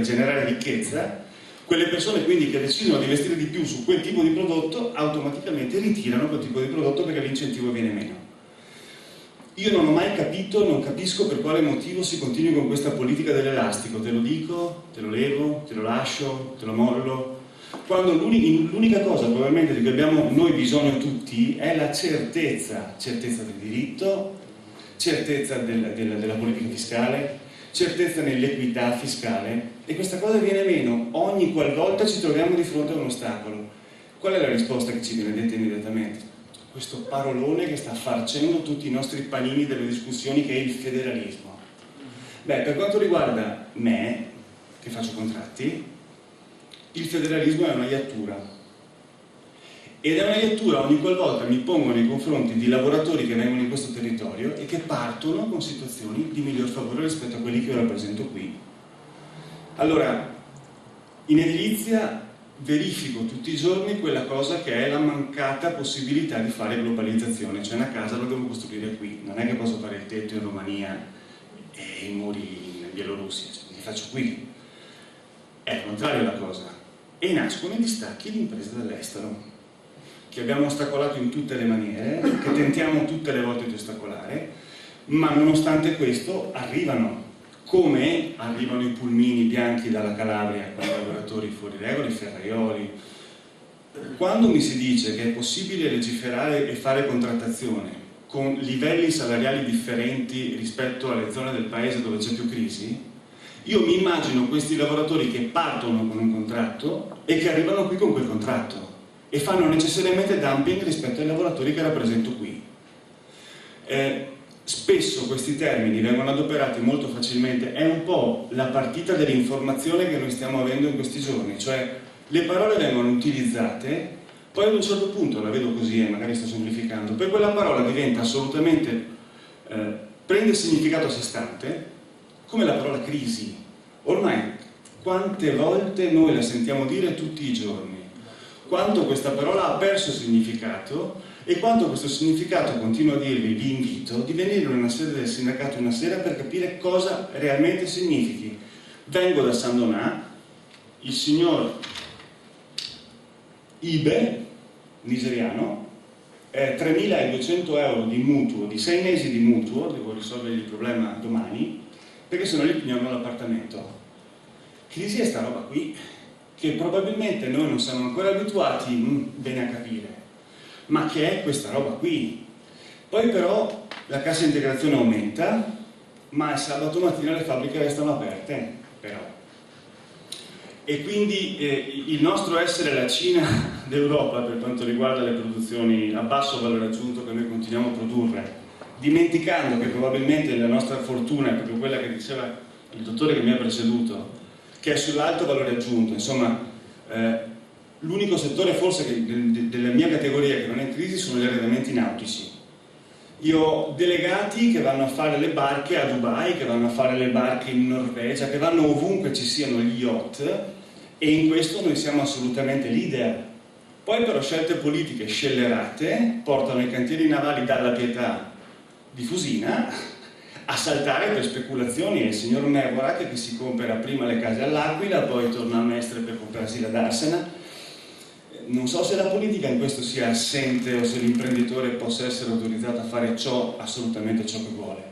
per generare ricchezza, quelle persone quindi che decidono di investire di più su quel tipo di prodotto automaticamente ritirano quel tipo di prodotto perché l'incentivo viene meno. Io non ho mai capito, non capisco per quale motivo si continui con questa politica dell'elastico, te lo dico, te lo levo, te lo lascio, te lo mollo, quando l'unica cosa probabilmente di cui abbiamo noi bisogno tutti è la certezza del diritto, certezza della politica fiscale, certezza nell'equità fiscale, e questa cosa viene meno ogni qualvolta ci troviamo di fronte a un ostacolo. Qual è la risposta che ci viene detta immediatamente? Questo parolone che sta farcendo tutti i nostri panini delle discussioni, che è il federalismo. Beh, per quanto riguarda me, che faccio contratti, il federalismo è una iattura. Ed è una iattura ogni qualvolta mi pongo nei confronti di lavoratori che vengono in questo territorio e che partono con situazioni di miglior favore rispetto a quelli che io rappresento qui. Allora, in edilizia verifico tutti i giorni quella cosa che è la mancata possibilità di fare globalizzazione, cioè una casa la devo costruire qui, non è che posso fare il tetto in Romania e i muri in Bielorussia, cioè, li faccio qui. È il contrario la cosa. E nascono i distacchi di imprese dall'estero, che abbiamo ostacolato in tutte le maniere, che tentiamo tutte le volte di ostacolare, ma nonostante questo arrivano. Come arrivano i pulmini bianchi dalla Calabria con i lavoratori fuori regola, i ferraioli. Quando mi si dice che è possibile legiferare e fare contrattazione con livelli salariali differenti rispetto alle zone del paese dove c'è più crisi, io mi immagino questi lavoratori che partono con un contratto e che arrivano qui con quel contratto e fanno necessariamente dumping rispetto ai lavoratori che rappresento qui. Spesso questi termini vengono adoperati molto facilmente, è un po' la partita dell'informazione che noi stiamo avendo in questi giorni, cioè le parole vengono utilizzate, poi ad un certo punto, la vedo così e magari sto semplificando, poi quella parola diventa assolutamente, prende significato a sé stante, come la parola crisi. Ormai quante volte noi la sentiamo dire tutti i giorni, quanto questa parola ha perso significato e quanto questo significato, continuo a dirvi, vi invito di venire in una sede del sindacato una sera per capire cosa realmente significhi. Vengo da San Donà, il signor Ibe, nigeriano, 3.200 euro di mutuo, di 6 mesi di mutuo, devo risolvergli il problema domani, perché se no gli pigliano l'appartamento. Crisi è sta roba qui, che probabilmente noi non siamo ancora abituati bene a capire, ma che è questa roba qui. Poi però la cassa integrazione aumenta, ma il sabato mattina le fabbriche restano aperte, però. E quindi il nostro essere la Cina d'Europa per quanto riguarda le produzioni a basso valore aggiunto che noi continuiamo a produrre, dimenticando che probabilmente la nostra fortuna è proprio quella che diceva il dottore che mi ha preceduto, che è sull'alto valore aggiunto, insomma, l'unico settore forse della mia categoria che non è in crisi sono gli arredamenti nautici. Io ho delegati che vanno a fare le barche a Dubai, che vanno a fare le barche in Norvegia, che vanno ovunque ci siano gli yacht, e in questo noi siamo assolutamente leader. Poi però scelte politiche scellerate portano i cantieri navali dalla Pietà di Fusina a saltare per speculazioni, e il signor Mevorak che si compra prima le case all'Aquila, poi torna a Mestre per comprarsi la Darsena. Non so se la politica in questo sia assente o se l'imprenditore possa essere autorizzato a fare assolutamente ciò che vuole.